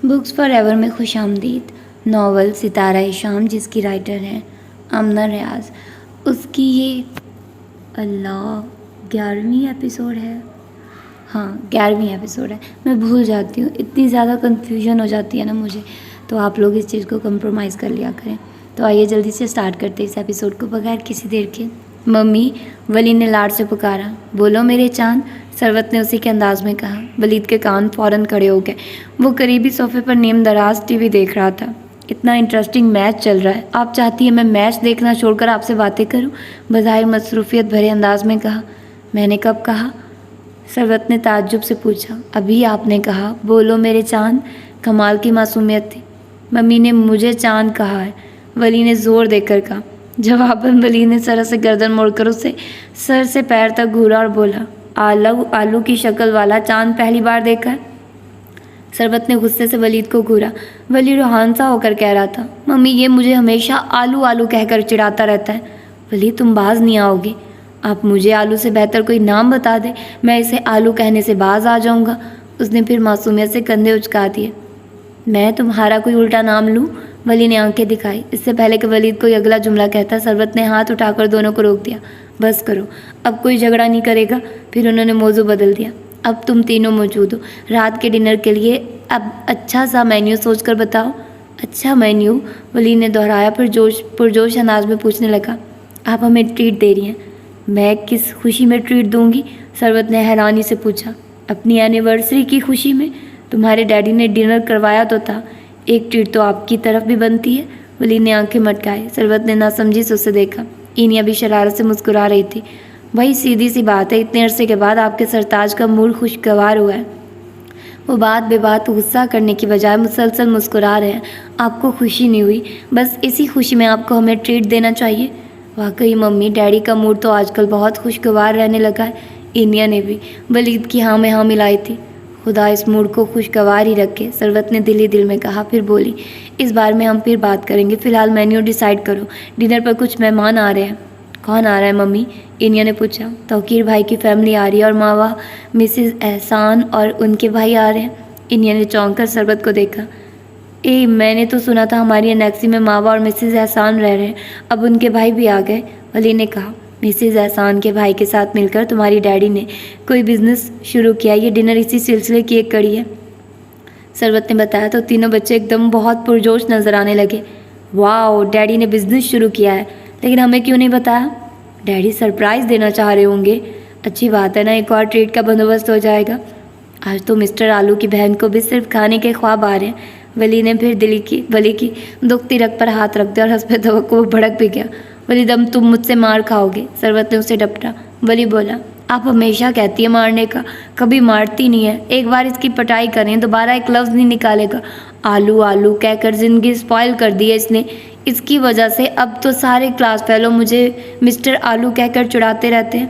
Books for ever میں خوش آمدید ناول ستارہ شام، جس کی رائٹر ہیں آمنہ ریاض. اس کی یہ 11ویں ایپیسوڈ ہے. ہاں 11ویں ایپیسوڈ ہے. میں بھول جاتی ہوں، اتنی زیادہ کنفیوژن ہو جاتی ہے نا مجھے، تو آپ لوگ اس چیز کو کمپرومائز کر لیا کریں. تو آئیے جلدی سے سٹارٹ کرتے اس ایپیسوڈ کو بغیر کسی دیر کے. ممی، ولید نے لاڈ سے پکارا. بولو میرے چاند، ثروت نے اسی کے انداز میں کہا. ولید کے کان فوراً کھڑے ہو گئے. وہ قریبی صوفے پر نیم دراز ٹی وی دیکھ رہا تھا. اتنا انٹرسٹنگ میچ چل رہا ہے، آپ چاہتی ہیں میں میچ دیکھنا چھوڑ کر آپ سے باتیں کروں؟ بظاہر مصروفیت بھرے انداز میں کہا. میں نے کب کہا؟ ثروت نے تعجب سے پوچھا. ابھی آپ نے کہا. بولو میرے چاند. کمال کی معصومیت تھی. ممی نے مجھے چاند کہا ہے، ولی نے زور دے کر کہا. جواباً ولی نے ذرا سے گردن موڑ کر اسے سر سے پیر تک گھورا اور بولا. آلو کی شکل والا چاند پہلی بار دیکھا ہے؟ ثروت نے غصے سے ولید کو گھورا. ولی روحان سا ہو کر کہہ رہا تھا. ممی یہ مجھے ہمیشہ آلو آلو کہہ کر چڑھاتا رہتا ہے. ولی تم باز نہیں آؤ گے. آپ مجھے آلو سے بہتر کوئی نام بتا دیں، میں اسے آلو کہنے سے باز آ جاؤں گا. اس نے پھر معصومیت سے کندھے اچکا دیے. میں تمہارا کوئی الٹا نام لوں؟ ولی نے آنکھیں دکھائی. اس سے پہلے کہ ولید کوئی اگلا جملہ کہتا، ثروت نے ہاتھ اٹھا کر دونوں کو روک دیا. بس کرو، اب کوئی جھگڑا نہیں کرے گا. پھر انہوں نے موضوع بدل دیا. اب تم تینوں موجود ہو رات کے ڈنر کے لیے، اب اچھا سا مینیو سوچ کر بتاؤ. اچھا مینیو؟ ولی نے دہرایا، پھر پرجوش انداز میں پوچھنے لگا. آپ ہمیں ٹریٹ دے رہی ہیں؟ میں کس خوشی میں ٹریٹ دوں گی؟ ثروت نے حیرانی سے پوچھا. اپنی اینیورسری کی خوشی میں. تمہارے ڈیڈی نے ڈنر کروایا تو تھا، ایک ٹریٹ تو آپ کی طرف بھی بنتی ہے. ولی نے آنکھیں مٹکائی. ثروت نے ناسمجھی سے اسے دیکھا. اینیا بھی شرارت سے مسکرا رہی تھی. بھائی سیدھی سی بات ہے، اتنے عرصے کے بعد آپ کے سرتاج کا موڈ خوشگوار ہوا ہے. وہ بات بے بات غصہ کرنے کی بجائے مسلسل مسکرا رہے ہیں. آپ کو خوشی نہیں ہوئی؟ بس اسی خوشی میں آپ کو ہمیں ٹریٹ دینا چاہیے. واقعی ممی، ڈیڈی کا موڈ تو آج کل بہت خوشگوار رہنے لگا ہے. اینیا نے بھی ولید کی ہاں میں ہاں ملائی تھی. خدا اس موڈ کو خوشگوار ہی رکھے، ثروت نے دل ہی دل میں کہا. پھر بولی. اس بارے میں ہم پھر بات کریں گے، فی الحال مینیو ڈیسائیڈ کرو. ڈنر پر کچھ مہمان آ رہے ہیں. کون آ رہا ہے ممی؟ اینیا نے پوچھا. توقیر بھائی کی فیملی آ رہی ہے اور ماوا مسز احسان اور ان کے بھائی آ رہے ہیں. اینیا نے چونک کر ثروت کو دیکھا. میں نے تو سنا تھا ہماری انیکسی میں ماوا اور مسز احسان رہ رہے ہیں، اب ان کے بھائی بھی آ گئے. ولی نے کہا. مسز احسان کے بھائی کے ساتھ مل کر تمہاری ڈیڈی نے کوئی بزنس شروع کیا، یہ ڈنر اسی سلسلے کی ایک کڑی ہے. ثروت نے بتایا تو تینوں بچے ایک دم بہت پرجوش نظر آنے لگے. واو، ڈیڈی نے بزنس شروع کیا ہے، لیکن ہمیں کیوں نہیں بتایا؟ ڈیڈی سرپرائز دینا چاہ رہے ہوں گے. اچھی بات ہے نا، ایک اور ٹریٹ کا بندوبست ہو جائے گا. آج تو مسٹر آلو کی بہن کو بھی صرف کھانے کے خواب آ رہے ہیں. ولی نے پھر ولی کی دکھتی رگ پر ہاتھ رکھ دیا اور حسب توقع وہ بھڑک بھی گیا. ولی دم تم مجھ سے مار کھاؤ گے. ثروت نے اسے ڈپٹا. ولی بولا. آپ ہمیشہ کہتی ہے مارنے کا، کبھی مارتی نہیں ہے. ایک بار اس کی پٹائی کریں، دوبارہ ایک لفظ نہیں نکالے گا. آلو آلو کہہ کر زندگی اسپائل کر دی ہے اس نے. اس کی وجہ سے اب تو سارے کلاس فیلو مجھے مسٹر آلو کہہ کر چڑھاتے رہتے ہیں.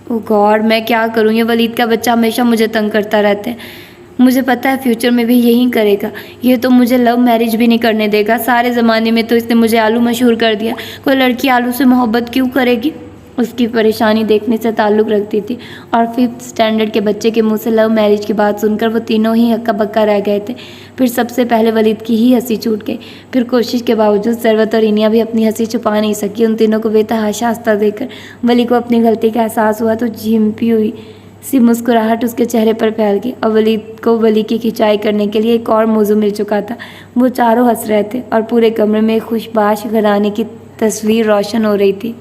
او گاڈ، میں کیا کروں؟ یہ ولید کا بچہ ہمیشہ مجھے تنگ کرتا رہتا ہے. مجھے پتہ ہے فیوچر میں بھی یہی کرے گا. یہ تو مجھے لو میرج بھی نہیں کرنے دے گا. سارے زمانے میں تو اس نے مجھے آلو مشہور کر دیا. کوئی لڑکی آلو سے محبت کیوں کرے گی؟ اس کی پریشانی دیکھنے سے تعلق رکھتی تھی، اور 5th اسٹینڈرڈ کے بچے کے منہ سے لو میرج کی بات سن کر وہ تینوں ہی ہکا بکا رہ گئے تھے. پھر سب سے پہلے ولید کی ہی ہنسی چھوٹ گئی. پھر کوشش کے باوجود ثروت اور اینیا بھی اپنی ہنسی چھپا نہیں سکی. ان تینوں کو بے تحاشا ہنستا دیکھ کر ولی کو اپنی غلطی کا احساس ہوا تو جھمپی ہوئی سی مسکراہٹ اس کے چہرے پر پھیل گئی. اور ولید کو ولی کی کھنچائی کرنے کے لیے ایک اور موضوع مل چکا تھا. وہ چاروں ہنس رہے تھے اور پورے کمرے میں ایک خوشباش گھرانے کی تصویر روشن ہو رہی تھی.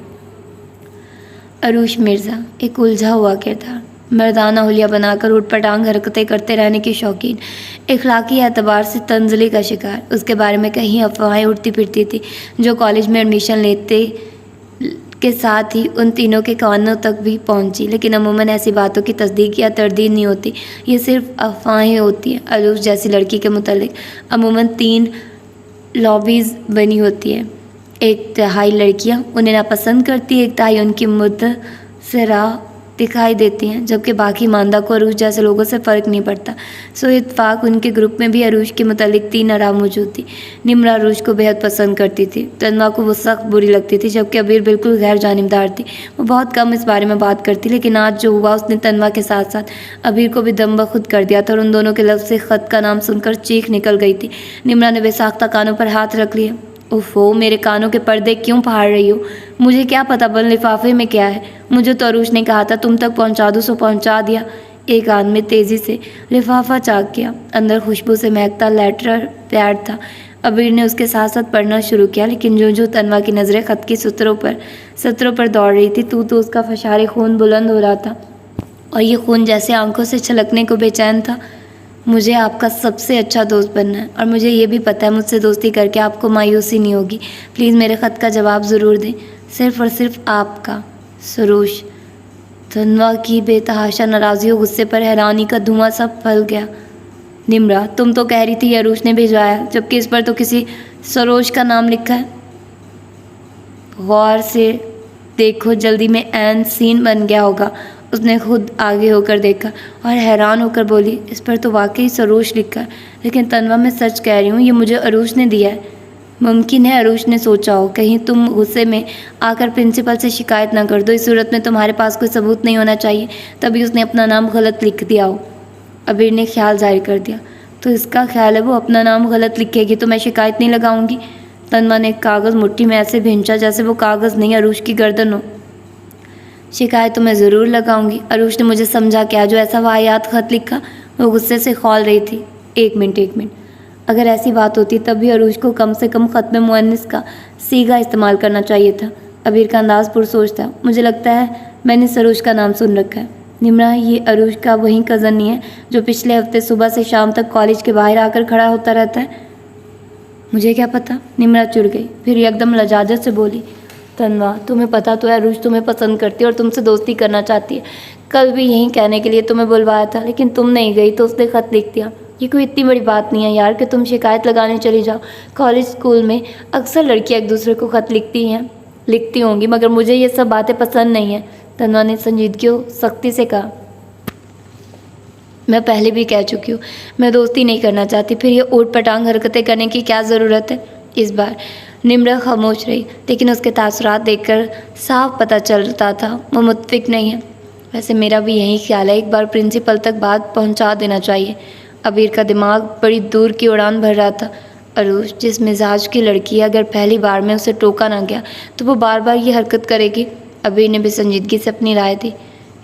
عروش مرزا ایک الجھا ہوا کردار، مردانہ حلیہ بنا کر اٹھ پٹانگ حرکتیں کرتے رہنے کی شوقین، اخلاقی اعتبار سے تنزلی کا شکار. اس کے بارے میں کہیں افواہیں اڑتی پھرتی تھی جو کالج میں ایڈمیشن لیتے کے ساتھ ہی ان تینوں کے کانوں تک بھی پہنچی. لیکن عموماً ایسی باتوں کی تصدیق یا تردید نہیں ہوتی، یہ صرف افواہیں ہوتی ہیں. عروش جیسی لڑکی کے متعلق عموماً 3 لابیز بنی ہوتی ہیں. ایک تہائی لڑکیاں انہیں ناپسند کرتی، ایک تہائی ان کی متاثرہ دکھائی دیتی ہیں، جبکہ باقی ماندہ کو عروج جیسے لوگوں سے فرق نہیں پڑتا۔ سو اتفاق ان کے گروپ میں بھی عروج کے متعلق 3 آراء موجود تھی۔ نمرا عروج کو بہت پسند کرتی تھی، تنوا کو وہ سخت بری لگتی تھی، جبکہ عبیر بالکل غیر جانبدار تھی۔ وہ بہت کم اس بارے میں بات کرتی، لیکن آج جو ہوا اس نے تنوا کے ساتھ ساتھ عبیر کو بھی دم بخود کر دیا تھا، اور ان دونوں کے لفظ خط کا نام سن کر چیخ نکل گئی تھی۔ نمرا نے بے ساختہ کانوں پر ہاتھ رکھ لیے۔ اوفو، میرے کانوں کے پردے کیوں پھاڑ رہی ہو؟ مجھے کیا پتا بل لفافے میں کیا ہے؟ مجھے تو عروج نے کہا تھا تم تک پہنچا دو، سو پہنچا دیا۔ ایک آدمی تیزی سے لفافہ چاک کیا، اندر خوشبو سے مہکتا لیٹر پیڈ تھا۔ عبیر نے اس کے ساتھ ساتھ پڑھنا شروع کیا، لیکن جو تنوا کی نظریں خط کی سطروں پر دوڑ رہی تھی، تو اس کا فشار خون بلند ہو رہا تھا، اور یہ خون جیسے آنکھوں سے چھلکنے کو بے چین تھا۔ مجھے آپ کا سب سے اچھا دوست بننا ہے، اور مجھے یہ بھی پتہ ہے مجھ سے دوستی کر کے آپ کو مایوسی نہیں ہوگی۔ پلیز میرے خط کا جواب ضرور دیں، صرف اور صرف آپ کا، سروش۔ تنوا کی بے تحاشا ناراضی و غصے پر حیرانی کا دھواں سب پھیل گیا۔ نمرا، تم تو کہہ رہی تھی عروج نے بھیجوایا، جبکہ اس پر تو کسی سروش کا نام لکھا ہے۔ غور سے دیکھو، جلدی میں عین سین بن گیا ہوگا۔ اس نے خود آگے ہو کر دیکھا اور حیران ہو کر بولی، اس پر تو واقعی سروش لکھا ہے، لیکن تنوا میں سچ کہہ رہی ہوں، یہ مجھے عروج نے دیا ہے۔ ممکن ہے عروج نے سوچا ہو کہیں تم غصے میں آ کر پرنسپل سے شکایت نہ کر دو، اس صورت میں تمہارے پاس کوئی ثبوت نہیں ہونا چاہیے، تبھی اس نے اپنا نام غلط لکھ دیا ہو۔ عبیر نے خیال ظاہر کر دیا، تو اس کا خیال ہے وہ اپنا نام غلط لکھے گی تو میں شکایت نہیں لگاؤں گی؟ تنوا نے ایک کاغذ مٹھی میں ایسے بھینچا جیسے وہ کاغذ نہیں عروج کی گردن ہو۔ شکایت تو میں ضرور لگاؤں گی، عروج نے مجھے سمجھا کیا جو ایسا واہیات خط لکھا؟ وہ غصے سے کھول رہی تھی۔ ایک منٹ، اگر ایسی بات ہوتی تب بھی عروج کو کم سے کم خط میں مؤنث کا صیغہ استعمال کرنا چاہیے تھا۔ عبیر کا انداز پرسوچ تھا۔ مجھے لگتا ہے میں نے عروج کا نام سن رکھا ہے۔ نمرا، یہ عروج کا وہی کزن نہیں ہے جو پچھلے ہفتے صبح سے شام تک کالج کے باہر آ کر کھڑا ہوتا رہتا ہے؟ مجھے کیا پتا؟ نمرا چڑ گئی، پھر یکدم لجاجت سے بولی، تنوا، تمہیں پتا تو ہے عروج تمہیں پسند کرتی ہے اور تم سے دوستی کرنا چاہتی ہے۔ کل بھی یہی کہنے کے لیے تمہیں بلوایا تھا، لیکن تم نہیں گئی تو اس نے خط لکھ دیا۔ یہ کوئی اتنی بڑی بات نہیں ہے یار کہ تم شکایت لگانے چلی جاؤ۔ کالج اسکول میں اکثر لڑکیاں ایک دوسرے کو خط لکھتی ہوں گی، مگر مجھے یہ سب باتیں پسند نہیں ہیں، تنوا نے سنجیدگی و سختی سے کہا۔ میں پہلے بھی کہہ چکی ہوں، میں دوستی نہیں کرنا چاہتی، پھر یہ اوٹ پٹانگ حرکتیں کرنے کی کیا ضرورت ہے؟ اس بار نمرا خاموش رہی، لیکن اس کے تاثرات دیکھ کر صاف پتہ چلتا تھا وہ متفق نہیں ہے۔ ویسے میرا بھی یہی خیال ہے، ایک بار پرنسپل تک بات پہنچا دینا چاہیے۔ عبیر کا دماغ بڑی دور کی اڑان بھر رہا تھا۔ عروج جس مزاج کی لڑکی ہے، اگر پہلی بار میں اسے ٹوکا نہ گیا تو وہ بار بار یہ حرکت کرے گی۔ عبیر نے بھی سنجیدگی سے اپنی رائے دی۔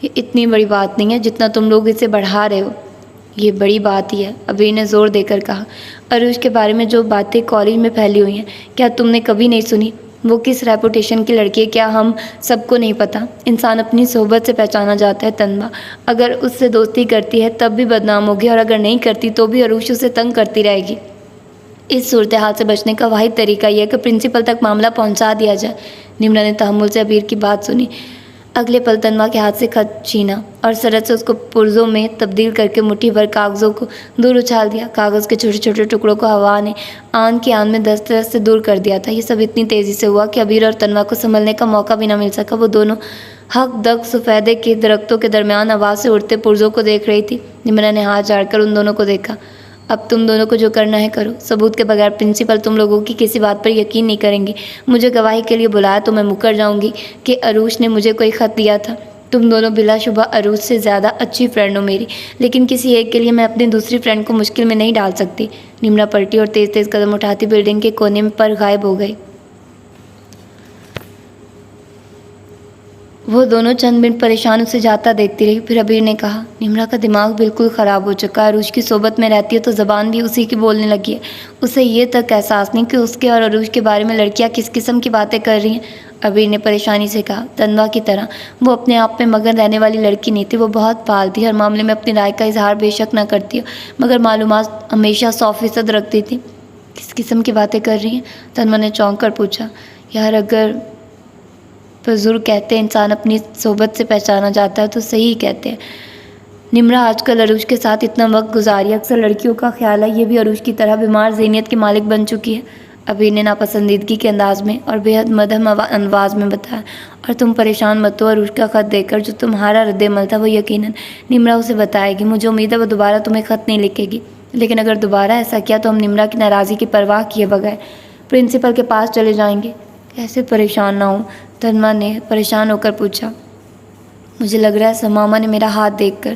یہ اتنی بڑی بات نہیں ہے جتنا تم لوگ اسے بڑھا رہے ہو۔ یہ بڑی بات ہی ہے، عبیر نے زور دے کر کہا۔ عروج کے بارے میں جو باتیں کالج میں پھیلی ہوئی ہیں، کیا تم نے کبھی نہیں سنی؟ وہ کس ریپوٹیشن کی لڑکی ہے، کیا ہم سب کو نہیں پتہ؟ انسان اپنی صحبت سے پہچانا جاتا ہے تنوا۔ اگر اس سے دوستی کرتی ہے تب بھی بدنام ہوگی، اور اگر نہیں کرتی تو بھی عروج اسے تنگ کرتی رہے گی۔ اس صورتحال سے بچنے کا واحد طریقہ یہ ہے کہ پرنسپل تک معاملہ پہنچا دیا جائے۔ نمرا نے تحمل سے عبیر کی بات سنی۔ اگلے پل تنوا کے ہاتھ سے خط چھینا اور سرعت سے اس کو پرزوں میں تبدیل کر کے مٹھی بھر کاغذوں کو دور اچھال دیا۔ کاغذ کے چھوٹے چھوٹے ٹکڑوں کو ہوا نے آن کی آن میں دسترس سے دور کر دیا تھا۔ یہ سب اتنی تیزی سے ہوا کہ عبیر اور تنوا کو سنبھلنے کا موقع بھی نہ مل سکا۔ وہ دونوں حق دق سفیدے کے درختوں کے درمیان آواز سے اڑتے پرزوں کو دیکھ رہی تھی۔ نمرا نے ہاتھ جھاڑ کر ان دونوں کو دیکھا۔ اب تم دونوں کو جو کرنا ہے کرو، ثبوت کے بغیر پرنسپل تم لوگوں کی کسی بات پر یقین نہیں کریں گی۔ مجھے گواہی کے لیے بلایا تو میں مکر جاؤں گی کہ عروج نے مجھے کوئی خط دیا تھا۔ تم دونوں بلا شبہ عروج سے زیادہ اچھی فرینڈ ہو میری، لیکن کسی ایک کے لیے میں اپنی دوسری فرینڈ کو مشکل میں نہیں ڈال سکتی۔ نمرا پلٹی اور تیز تیز قدم اٹھاتی بلڈنگ کے کونے پر غائب ہو گئی۔ وہ دونوں چند منٹ پریشان اسے جاتا دیکھتی رہی، پھر عبیر نے کہا، نمرا کا دماغ بالکل خراب ہو چکا ہے، عروج کی صحبت میں رہتی ہے تو زبان بھی اسی کی بولنے لگی ہے۔ اسے یہ تک احساس نہیں کہ اس کے اور عروج کے بارے میں لڑکیاں کس قسم کی باتیں کر رہی ہیں۔ عبیر نے پریشانی سے کہا، تنوا کی طرح وہ اپنے آپ میں مگن رہنے والی لڑکی نہیں تھی، وہ بہت فعال تھی، ہر معاملے میں اپنی رائے کا اظہار بے شک نہ کرتی مگر معلومات ہمیشہ 100% رکھتی تھی۔ کس قسم کی باتیں کر رہی ہیں؟ تنوا نے چونک کر پوچھا۔ یار، اگر بزرگ کہتے ہیں انسان اپنی صحبت سے پہچانا جاتا ہے تو صحیح کہتے ہیں۔ نمرا آج کل عروج کے ساتھ اتنا وقت گزاری، اکثر لڑکیوں کا خیال ہے یہ بھی عروج کی طرح بیمار ذہنیت کی مالک بن چکی ہے۔ ابیر نے ناپسندیدگی کے انداز میں اور بے حد مدھم انداز میں بتایا، اور تم پریشان مت ہو، اور اس کا خط دیکھ کر جو تمہارا رد عمل تھا وہ یقیناً نمرا اسے بتائے گی۔ مجھے امید ہے وہ دوبارہ تمہیں خط نہیں لکھے گی، لیکن اگر دوبارہ ایسا کیا تو ہم نمرا کی ناراضی کی پرواہ کیے بغیر پرنسپل کے پاس چلے جائیں گے۔ کیسے پریشان نہ ہوں؟ تنوا نے پریشان ہو کر پوچھا۔ مجھے لگ رہا ہے سماما نے میرا ہاتھ دیکھ کر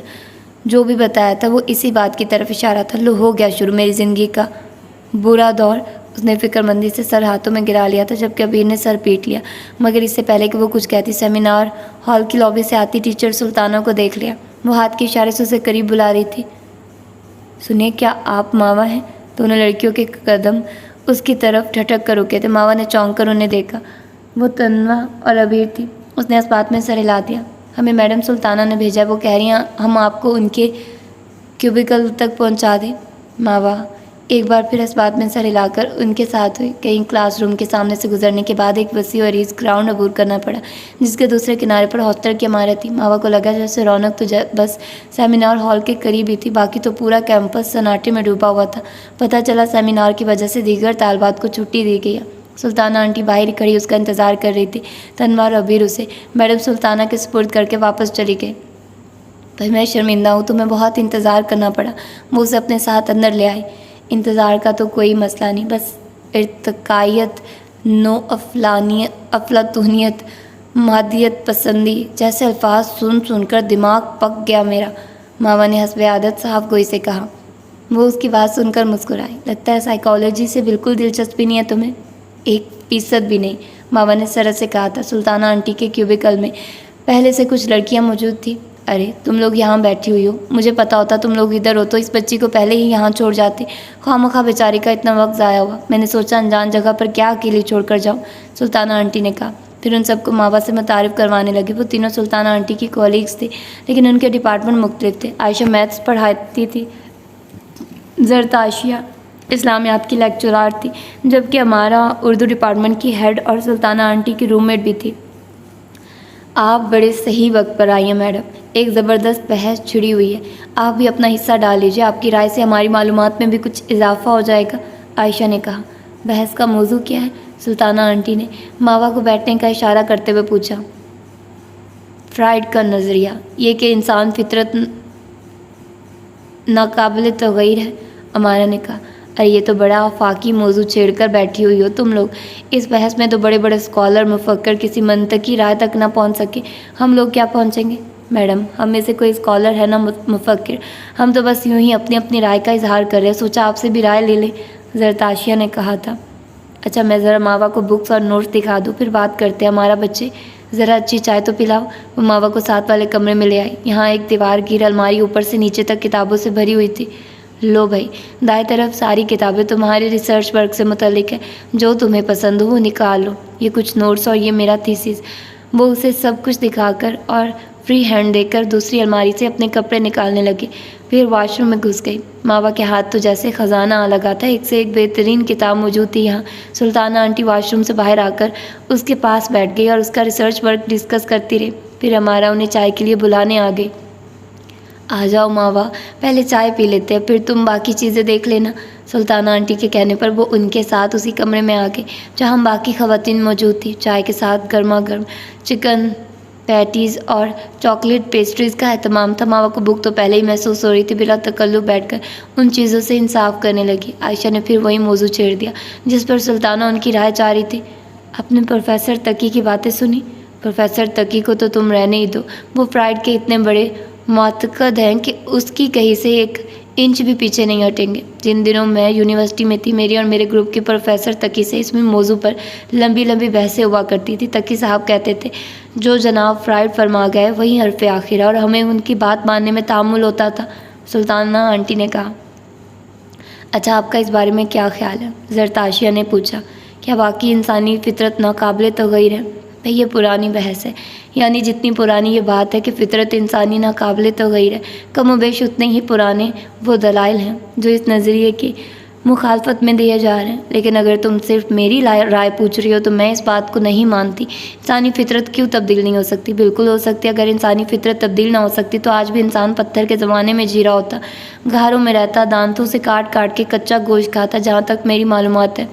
جو بھی بتایا تھا وہ اسی بات کی طرف اشارہ تھا۔ لو ہو گیا شروع میری زندگی کا برا دور۔ اس نے فکر مندی سے سر ہاتھوں میں گرا لیا تھا، جبکہ ابیر نے سر پیٹ لیا، مگر اس سے پہلے کہ وہ کچھ کہتی سیمینار ہال کی لابی سے آتی ٹیچر سلطانہ کو دیکھ لیا۔ وہ ہاتھ کے اشارے سے اسے قریب بلا رہی تھی۔ سنیے، کیا آپ ماوا ہیں؟ دونوں لڑکیوں کے قدم اس کی طرف ٹھٹک کر رکے تھے۔ ماوا نے چونک کر انہیں دیکھا۔ وہ تنوا اور ابیر تھی۔ اس نے اس بات میں سر ہلا دیا۔ ہمیں میڈم سلطانہ نے بھیجا ہے، وہ کہہ رہی ہیں ہم آپ کو ان کے کیوبیکل تک پہنچا دیں۔ ماوا ایک بار پھر اس بات میں سر ہلا کر ان کے ساتھ ہوئی۔ کئی کلاس روم کے سامنے سے گزرنے کے بعد ایک وسیع و عریض گراؤنڈ عبور کرنا پڑا، جس کے دوسرے کنارے پر ہاسٹل کی عمارت تھی۔ ماوا کو لگا جیسے رونق تو بس سیمینار ہال کے قریب ہی تھی، باقی تو پورا کیمپس سناٹے میں ڈوبا ہوا تھا۔ پتہ چلا سیمینار کی وجہ سے دیگر طالبات کو چھٹی دی گئی ہے۔ سلطانہ آنٹی باہر ہی کھڑی اس کا انتظار کر رہی تھی۔ تنوا اور ابیر اسے میڈم سلطانہ کے سپرد کر کے واپس چلی گئی۔ بھائی میں شرمندہ ہوں، تمہیں بہت انتظار کرنا پڑا۔ وہ اسے اپنے ساتھ اندر لے آئی۔ انتظار کا تو کوئی مسئلہ نہیں، بس ارتقائیت، نو افلاطونیت، مادیت پسندی جیسے الفاظ سن سن کر دماغ پک گیا میرا، ماوا نے حسب عادت صاحب گوئی سے کہا۔ وہ اس کی بات سن کر مسکرائی۔ لگتا ہے سائیکالوجی سے بالکل دلچسپی نہیں ہے تمہیں؟ 1% بھی نہیں، ماوا نے سرت سے کہا تھا۔ سلطانہ آنٹی کے کیوبیکل میں پہلے سے کچھ لڑکیاں موجود تھیں۔ ارے تم لوگ یہاں بیٹھی ہوئی ہو، مجھے پتا ہوتا تم لوگ ادھر ہو تو اس بچی کو پہلے ہی یہاں چھوڑ جاتی، خواہ مخواہ بیچاری کا اتنا وقت ضائع ہوا۔ میں نے سوچا انجان جگہ پر کیا اکیلی چھوڑ کر جاؤں، سلطانہ آنٹی نے کہا۔ پھر ان سب کو ماوا سے متعارف کروانے لگے۔ وہ تینوں سلطانہ آنٹی کی کولیگز تھے، لیکن ان کے ڈپارٹمنٹ مختلف تھے۔ عائشہ میتھس پڑھاتی تھی، زرتاشیہ اسلامیات کی لیکچرار تھی، جبکہ ہمارا اردو ڈپارٹمنٹ کی ہیڈ اور سلطانہ آنٹی کی روم میٹ بھی تھی۔ آپ بڑے صحیح وقت پر آئی ہیں میڈم، ایک زبردست بحث چھڑی ہوئی ہے، آپ بھی اپنا حصہ ڈال لیجیے، آپ کی رائے سے ہماری معلومات میں بھی کچھ اضافہ ہو جائے گا، عائشہ نے کہا۔ بحث کا موضوع کیا ہے؟ سلطانہ آنٹی نے ماوا کو بیٹھنے کا اشارہ کرتے ہوئے پوچھا۔ فرائڈ کا نظریہ، یہ کہ انسان فطرت ناقابل تغیر ہے، امارا نے کہا۔ ارے یہ تو بڑا آفاقی موضوع چھیڑ کر بیٹھی ہوئی ہو تم لوگ، اس بحث میں تو بڑے بڑے اسکالر مفکر کسی منطقی رائے تک نہ پہنچ سکے، ہم لوگ کیا پہنچیں گے؟ میڈم ہم میں سے کوئی اسکالر ہے نہ مفکر، ہم تو بس یوں ہی اپنی اپنی رائے کا اظہار کر رہے، سوچا آپ سے بھی رائے لے لیں، زرتاشیہ نے کہا تھا۔ اچھا میں ذرا ماوا کو بکس اور نوٹس دکھا دوں، پھر بات کرتے ہیں، ہمارا بچے ذرا اچھی چائے تو پلاؤ۔ وہ ماوا کو ساتھ والے کمرے میں لے آئی۔ یہاں ایک دیوار گیر الماری اوپر سے نیچے تک کتابوں سے بھری ہوئی تھی۔ لو بھائی، دائیں طرف ساری کتابیں تمہارے ریسرچ ورک سے متعلق ہیں، جو تمہیں پسند ہو وہ نکال لو، یہ کچھ نوٹس اور یہ میرا تھیسس۔ وہ اسے سب کچھ دکھا کر اور فری ہینڈ دے کر دوسری الماری سے اپنے کپڑے نکالنے لگے، پھر واش روم میں گھس گئی۔ ماوا کے ہاتھ تو جیسے خزانہ آ لگا تھا، ایک سے ایک بہترین کتاب موجود تھی یہاں۔ سلطانہ آنٹی واش روم سے باہر آ کر اس کے پاس بیٹھ گئی اور اس کا ریسرچ ورک ڈسکس کرتی رہی، پھر ہمارا انہیں چائے کے لیے بلانے آ گئی۔ آ جاؤ ماوا، پہلے چائے پی لیتے ہیں، پھر تم باقی چیزیں دیکھ لینا۔ سلطانہ آنٹی کے کہنے پر وہ ان کے ساتھ اسی کمرے میں آ گئی جہاں باقی خواتین موجود تھیں۔ چائے کے ساتھ گرما گرم چکن پیٹیز اور چاکلیٹ پیسٹریز کا اہتمام تھا۔ ماوا کو بھوک تو پہلے ہی محسوس ہو رہی تھی، بلا تکلف بیٹھ کر ان چیزوں سے انصاف کرنے لگی۔ عائشہ نے پھر وہی موضوع چھیڑ دیا جس پر سلطانہ ان کی رائے چاہ رہی تھی۔ آپ نے پروفیسر تقی کی باتیں سنی؟ پروفیسر تقی کو تو تم رہنے ہی دو، وہ فرائڈ کے اتنے بڑے معتقد ہیں کہ اس کی کہیں سے ایک انچ بھی پیچھے نہیں ہٹیں گے۔ جن دنوں میں یونیورسٹی میں تھی، میری اور میرے گروپ کے پروفیسر تقی سے اس میں موضوع پر لمبی لمبی بحثیں ہوا کرتی تھی۔ تقی صاحب کہتے تھے جو جناب فرائڈ فرما گئے وہی حرف آخر ہے، اور ہمیں ان کی بات ماننے میں تحمل ہوتا تھا، سلطانہ آنٹی نے کہا۔ اچھا آپ کا اس بارے میں کیا خیال ہے؟ زرتاشیہ نے پوچھا۔ کیا واقعی انسانی فطرت ناقابل تغیر ہے؟ بھئی یہ پرانی بحث ہے، یعنی جتنی پرانی یہ بات ہے کہ فطرت انسانی ناقابل تغیر ہے، کم و بیش اتنے ہی پرانے وہ دلائل ہیں جو اس نظریے کی مخالفت میں دیے جا رہے ہیں۔ لیکن اگر تم صرف میری رائے پوچھ رہی ہو تو میں اس بات کو نہیں مانتی۔ انسانی فطرت کیوں تبدیل نہیں ہو سکتی؟ بالکل ہو سکتی۔ اگر انسانی فطرت تبدیل نہ ہو سکتی تو آج بھی انسان پتھر کے زمانے میں جی رہا ہوتا، گھروں میں رہتا، دانتوں سے کاٹ کاٹ کے کچا گوشت کھاتا۔ جہاں تک میری معلومات ہے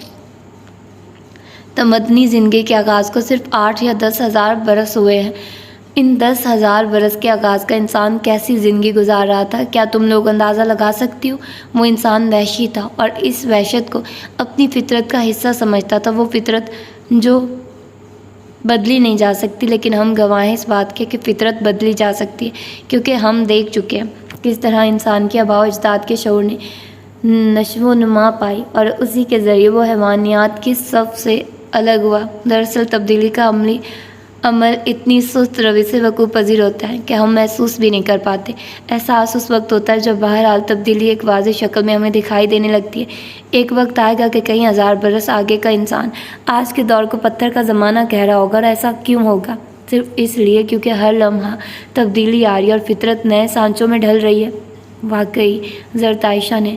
تمدنی زندگی کے آغاز کو صرف 8 یا 10,000 برس ہوئے ہیں۔ ان 10,000 برس کے آغاز کا انسان کیسی زندگی گزار رہا تھا، کیا تم لوگ اندازہ لگا سکتی ہو؟ وہ انسان وحشی تھا اور اس وحشت کو اپنی فطرت کا حصہ سمجھتا تھا، وہ فطرت جو بدلی نہیں جا سکتی، لیکن ہم گواہ ہیں اس بات کے کہ فطرت بدلی جا سکتی ہے، کیونکہ ہم دیکھ چکے ہیں کس طرح انسان کے آباء و اجداد کے شعور نے نشو و نما پائی اور اسی کے ذریعے وہ حیوانیات کی صف سے الگ ہوا۔ دراصل تبدیلی کا عمل اتنی سست روی سے وقوع پذیر ہوتا ہے کہ ہم محسوس بھی نہیں کر پاتے۔ احساس اس وقت ہوتا ہے جب بہرحال تبدیلی ایک واضح شکل میں ہمیں دکھائی دینے لگتی ہے۔ ایک وقت آئے گا کہ کئی ہزار برس آگے کا انسان آج کے دور کو پتھر کا زمانہ کہہ رہا ہوگا، اور ایسا کیوں ہوگا؟ صرف اس لیے کیونکہ ہر لمحہ تبدیلی آ رہی ہے اور فطرت نئے سانچوں میں ڈھل رہی ہے۔ واقعی، حضرت عائشہ نے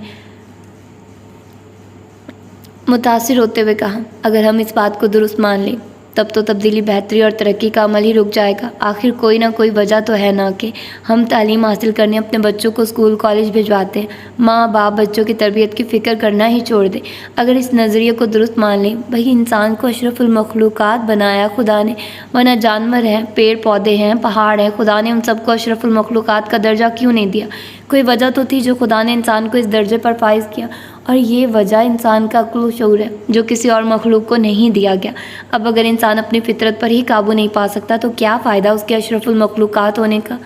متاثر ہوتے ہوئے کہا، اگر ہم اس بات کو درست مان لیں تب تو تبدیلی، بہتری اور ترقی کا عمل ہی رک جائے گا۔ آخر کوئی نہ کوئی وجہ تو ہے نا کہ ہم تعلیم حاصل کرنے اپنے بچوں کو اسکول کالج بھجواتے ہیں، ماں باپ بچوں کی تربیت کی فکر کرنا ہی چھوڑ دیں۔ اگر اس نظریے کو درست مان لیں، بھئی انسان کو اشرف المخلوقات بنایا خدا نے، ورنہ جانور ہیں، پیڑ پودے ہیں، پہاڑ ہیں، خدا نے ان سب کو اشرف المخلوقات کا درجہ کیوں نہیں دیا؟ کوئی وجہ تو تھی جو خدا نے انسان کو اس درجے پر فائز کیا، اور یہ وجہ انسان کا عقل و شعور ہے جو کسی اور مخلوق کو نہیں دیا گیا۔ اب اگر انسان اپنی فطرت پر ہی قابو نہیں پا سکتا تو کیا فائدہ اس کے اشرف المخلوقات ہونے کا؟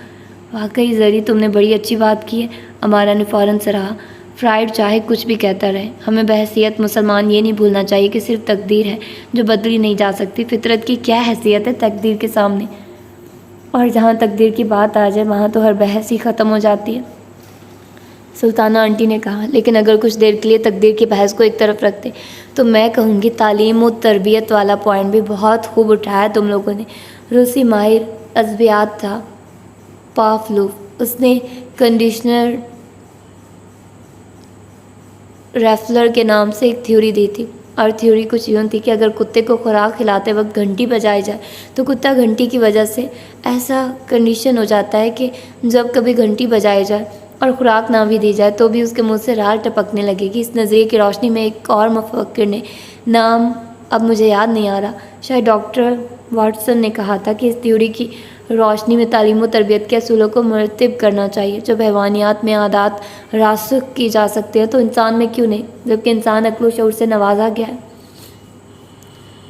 واقعی زری، تم نے بڑی اچھی بات کی ہے، امارا نے فوراً سراہا۔ فرائڈ چاہے کچھ بھی کہتا رہے، ہمیں بحیثیت مسلمان یہ نہیں بھولنا چاہیے کہ صرف تقدیر ہے جو بدلی نہیں جا سکتی۔ فطرت کی کیا حیثیت ہے تقدیر کے سامنے؟ اور جہاں تقدیر کی بات آ جائے وہاں تو ہر بحث ہی ختم ہو جاتی ہے۔ سلطانہ آنٹی نے کہا، لیکن اگر کچھ دیر کے لیے تقدیر کی بحث کو ایک طرف رکھتے تو میں کہوں گی تعلیم و تربیت والا پوائنٹ بھی بہت خوب اٹھایا تم لوگوں نے۔ روسی ماہر ادویات تھا پاولوف، اس نے کنڈیشنر ریفلر کے نام سے ایک تھیوری دی تھی، اور تھیوری کچھ یوں تھی کہ اگر کتے کو خوراک کھلاتے وقت گھنٹی بجائی جائے تو کتا گھنٹی کی وجہ سے ایسا کنڈیشن ہو جاتا ہے کہ جب کبھی گھنٹی بجائی جائے اور خوراک نہ بھی دی جائے تو بھی اس کے منہ سے راڑ ٹپکنے لگے گی۔ اس نظریے کی روشنی میں ایک اور مفکر نے، نام اب مجھے یاد نہیں آ رہا، شاید ڈاکٹر واٹسن نے کہا تھا کہ اس تھیوری کی روشنی میں تعلیم و تربیت کے اصولوں کو مرتب کرنا چاہیے۔ جب حیوانیات میں عادات راسخ کی جا سکتی ہیں تو انسان میں کیوں نہیں، جبکہ انسان عقل و شعور سے نوازا گیا ہے۔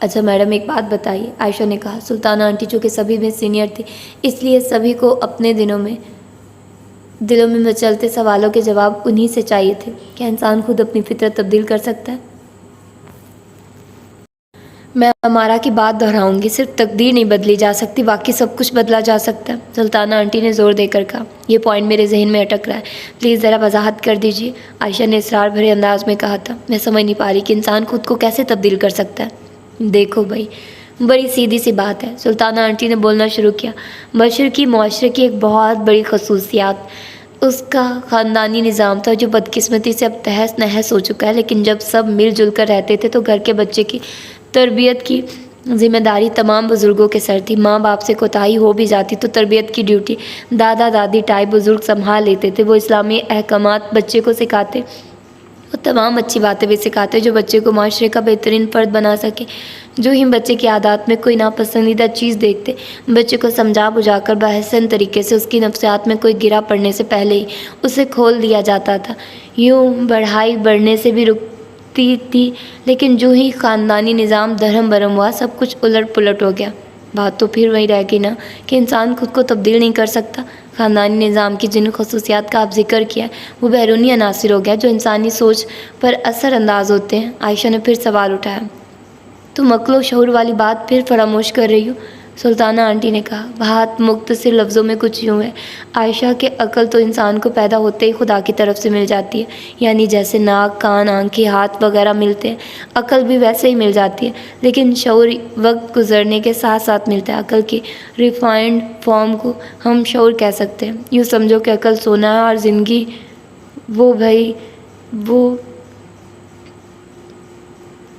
اچھا میڈم، ایک بات بتائیے، عائشہ نے کہا۔ سلطانہ آنٹی چونکہ سبھی میں سینئر تھی، اس لیے سبھی کو اپنے دلوں میں مچلتے سوالوں کے جواب انہی سے چاہیے تھے۔ کیا انسان خود اپنی فطرت تبدیل کر سکتا ہے؟ میں امارا کی بات دہراؤں گی، صرف تقدیر نہیں بدلی جا سکتی، باقی سب کچھ بدلا جا سکتا ہے۔ سلطانہ آنٹی نے زور دے کر کہا، یہ پوائنٹ میرے ذہن میں اٹک رہا ہے، پلیز ذرا وضاحت کر دیجیے۔ عائشہ نے اصرار بھرے انداز میں کہا تھا، میں سمجھ نہیں پا رہی کہ انسان خود کو کیسے تبدیل کر سکتا ہے۔ دیکھو بھائی، بڑی سیدھی سی بات ہے، سلطانہ آنٹی نے بولنا شروع کیا۔ بشر کی معاشرے کی ایک بہت بڑی خصوصیات اس کا خاندانی نظام تھا جو بدقسمتی سے اب تہس نہس ہو چکا ہے، لیکن جب سب مل جل کر رہتے تھے تو گھر کے بچے کی تربیت کی ذمہ داری تمام بزرگوں کے سر تھی۔ ماں باپ سے کوتاہی ہو بھی جاتی تو تربیت کی ڈیوٹی دادا دادی ٹائپ بزرگ سنبھال لیتے تھے۔ وہ اسلامی احکامات بچے کو سکھاتے، وہ تمام اچھی باتیں بھی سکھاتے جو بچے کو معاشرے کا بہترین فرد بنا سکے۔ جو ہی بچے کی عادات میں کوئی ناپسندیدہ چیز دیکھتے، بچے کو سمجھا بجھا کر بحسن طریقے سے اس کی نفسیات میں کوئی گرا پڑنے سے پہلے ہی اسے کھول دیا جاتا تھا۔ یوں بڑھائی بڑھنے سے بھی رکتی تھی، لیکن جو ہی خاندانی نظام دھرم برم ہوا، سب کچھ الٹ پلٹ ہو گیا۔ بات تو پھر وہی رہ گئی نا کہ انسان خود کو تبدیل نہیں کر سکتا۔ خاندانی نظام کی جن خصوصیات کا آپ ذکر کیا وہ بیرونی عناصر ہو گیا جو انسانی سوچ پر اثر انداز ہوتے ہیں۔ عائشہ نے پھر سوال اٹھایا، تم عقل و شعور والی بات پھر فراموش کر رہی ہو؟ سلطانہ آنٹی نے کہا، بات مختصر لفظوں میں کچھ یوں ہے، عائشہ کہ عقل تو انسان کو پیدا ہوتے ہی خدا کی طرف سے مل جاتی ہے، یعنی جیسے ناک کان آنکھیں ہاتھ وغیرہ ملتے ہیں، عقل بھی ویسے ہی مل جاتی ہے، لیکن شعور وقت گزرنے کے ساتھ ساتھ ملتا ہے۔ عقل کی ریفائنڈ فارم کو ہم شعور کہہ سکتے ہیں۔ یوں سمجھو کہ عقل سونا ہے اور زندگی وہ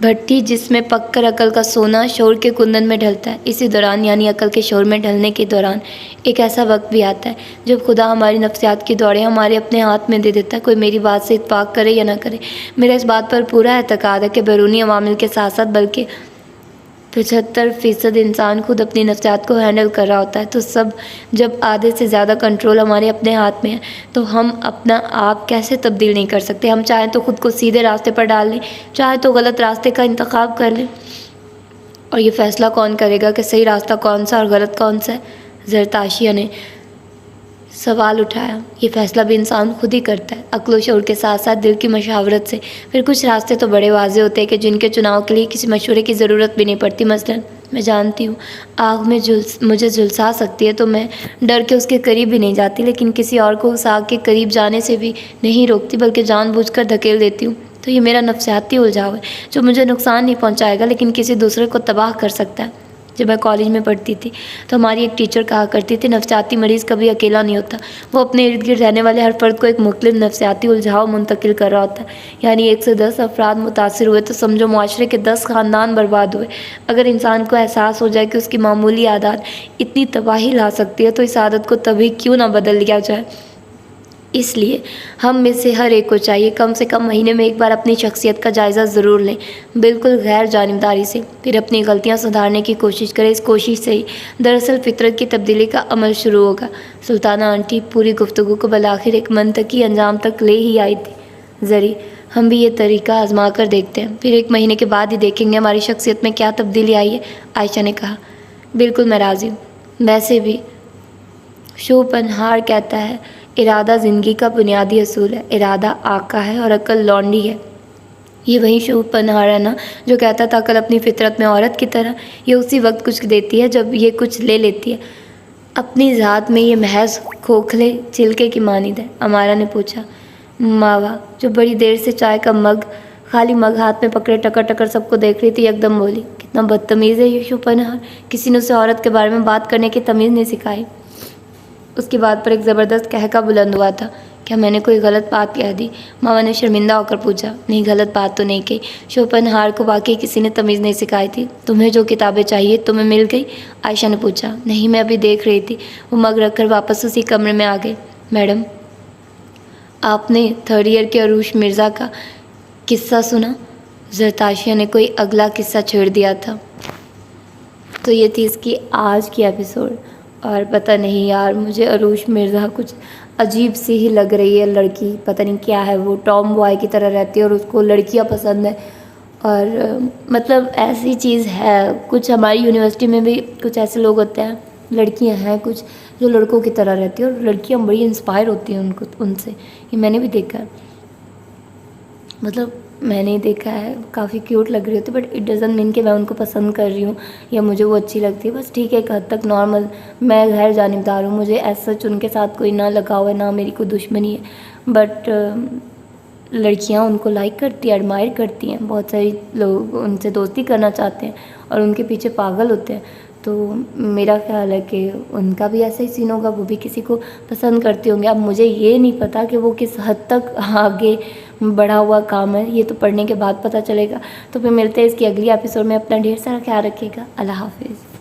بھٹی جس میں پک کر عقل کا سونا شعور کے کندن میں ڈھلتا ہے۔ اسی دوران یعنی عقل کے شعور میں ڈھلنے کے دوران ایک ایسا وقت بھی آتا ہے جب خدا ہماری نفسیات کی دوڑیں ہمارے اپنے ہاتھ میں دے دیتا ہے، کوئی میری بات سے اتفاق کرے یا نہ کرے۔ میرا اس بات پر پورا اعتقاد ہے کہ بیرونی عوامل کے ساتھ ساتھ بلکہ 75% انسان خود اپنی نفسیات کو ہینڈل کر رہا ہوتا ہے، تو سب جب آدھے سے زیادہ کنٹرول ہمارے اپنے ہاتھ میں ہے تو ہم اپنا آپ کیسے تبدیل نہیں کر سکتے؟ ہم چاہیں تو خود کو سیدھے راستے پر ڈال لیں، چاہے تو غلط راستے کا انتخاب کر لیں، اور یہ فیصلہ کون کرے گا کہ صحیح راستہ کون سا اور غلط کون سا ہے؟ زرتاشیہ نے سوال اٹھایا۔ یہ فیصلہ بھی انسان خود ہی کرتا ہے، عقل و شعور کے ساتھ ساتھ دل کی مشاورت سے۔ پھر کچھ راستے تو بڑے واضح ہوتے ہیں کہ جن کے چناؤ کے لیے کسی مشورے کی ضرورت بھی نہیں پڑتی۔ مثلاً میں جانتی ہوں آگ میں مجھے جھلسا سکتی ہے تو میں ڈر کے اس کے قریب بھی نہیں جاتی، لیکن کسی اور کو اس آگ کے قریب جانے سے بھی نہیں روکتی بلکہ جان بوجھ کر دھکیل دیتی ہوں۔ تو یہ میرا نفسیاتی الجھاؤ ہے جو مجھے نقصان نہیں پہنچائے گا لیکن کسی دوسرے کو تباہ کر سکتا ہے۔ جب میں کالج میں پڑھتی تھی تو ہماری ایک ٹیچر کہا کرتی تھی، نفسیاتی مریض کبھی اکیلا نہیں ہوتا، وہ اپنے ارد گرد رہنے والے ہر فرد کو ایک مختلف نفسیاتی الجھاؤ منتقل کر رہا ہوتا ہے۔ یعنی 1 سے 10 افراد متاثر ہوئے تو سمجھو معاشرے کے 10 خاندان برباد ہوئے۔ اگر انسان کو احساس ہو جائے کہ اس کی معمولی عادات اتنی تباہی لا سکتی ہے تو اس عادت کو تبھی کیوں نہ بدل لیا جائے۔ اس لیے ہم میں سے ہر ایک کو چاہیے کم سے کم مہینے میں ایک بار اپنی شخصیت کا جائزہ ضرور لیں، بالکل غیر جانبداری سے، پھر اپنی غلطیاں سدھارنے کی کوشش کریں۔ اس کوشش سے ہی دراصل فطرت کی تبدیلی کا عمل شروع ہوگا۔ سلطانہ آنٹی پوری گفتگو کو بالآخر ایک منطقی انجام تک لے ہی آئی تھی۔ زری ہم بھی یہ طریقہ آزما کر دیکھتے ہیں، پھر 1 مہینے کے بعد ہی دیکھیں گے ہماری شخصیت میں کیا تبدیلی آئی ہے، عائشہ نے کہا۔ بالکل میں راضی ہوں۔ ویسے بھی شوپنہاور کہتا ہے ارادہ زندگی کا بنیادی اصول ہے، ارادہ آقا ہے اور عقل لونڈی ہے۔ یہ وہی شوپنہاور ہے نا جو کہتا تھا عقل اپنی فطرت میں عورت کی طرح، یہ اسی وقت کچھ دیتی ہے جب یہ کچھ لے لیتی ہے۔ اپنی ذات میں یہ محض کھوکھلے چلکے کی مانند ہے، امارا نے پوچھا۔ ماوا جو بڑی دیر سے چائے کا خالی مگ ہاتھ میں پکڑے ٹکر ٹکر سب کو دیکھ رہی تھی، یکدم بولی، کتنا بدتمیز ہے یہ شوپنہاور، کسی نے اسے عورت کے بارے میں بات کرنے کی تمیز نہیں سکھائی۔ اس کی بات پر ایک زبردست قہقہ بلند ہوا تھا۔ کیا میں نے کوئی غلط بات کہہ دی؟ ماما نے شرمندہ ہو کر پوچھا۔ نہیں، غلط بات تو نہیں کہی، شوپنہاور کو واقعی کسی نے تمیز نہیں سکھائی تھی۔ تمہیں جو کتابیں چاہیے تمہیں مل گئی؟ عائشہ نے پوچھا۔ نہیں، میں ابھی دیکھ رہی تھی۔ وہ مگ رکھ کر واپس اسی کمرے میں آ گئی۔ میڈم آپ نے 3rd ایئر کے عروش مرزا کا قصہ سنا؟ زرتاشیہ نے کوئی اگلا قصہ چھیڑ دیا تھا۔ تو یہ تھی اس کی آج کی ایپیسوڈ، اور پتہ نہیں یار مجھے عروش مرزا کچھ عجیب سی ہی لگ رہی ہے لڑکی، پتہ نہیں کیا ہے، وہ ٹام بوائے کی طرح رہتی ہے اور اس کو لڑکیاں پسند ہیں، اور مطلب ایسی چیز ہے۔ کچھ ہماری یونیورسٹی میں بھی کچھ ایسے لوگ ہوتے ہیں، لڑکیاں ہیں کچھ جو لڑکوں کی طرح رہتی ہیں اور لڑکیاں بڑی انسپائر ہوتی ہیں ان سے، یہ میں نے بھی دیکھا ہے، مطلب میں نے دیکھا ہے، کافی کیوٹ لگ رہی ہوتی ہے، بٹ اٹ ڈزنٹ مین کہ میں ان کو پسند کر رہی ہوں یا مجھے وہ اچھی لگتی ہے، بس ٹھیک ہے ایک حد تک نارمل، میں غیر جانبدار ہوں، مجھے ایسا ان کے ساتھ کوئی نہ لگاؤ ہے، نہ میری کوئی دشمنی ہے، بٹ لڑکیاں ان کو لائک کرتی ہیں، ایڈمائر کرتی ہیں، بہت ساری لوگ ان سے دوستی کرنا چاہتے ہیں اور ان کے پیچھے پاگل ہوتے ہیں، تو میرا خیال ہے کہ ان کا بھی ایسا ہی سین ہوگا، وہ بھی کسی کو پسند کرتے ہوں گے۔ اب مجھے یہ نہیں پتہ کہ وہ کس حد تک آگے بڑھا ہوا کام ہے، یہ تو پڑھنے کے بعد پتہ چلے گا۔ تو پھر ملتے ہیں اس کی اگلی ایپیسوڈ میں، اپنا ڈھیر سارا خیال رکھیے گا، اللہ حافظ۔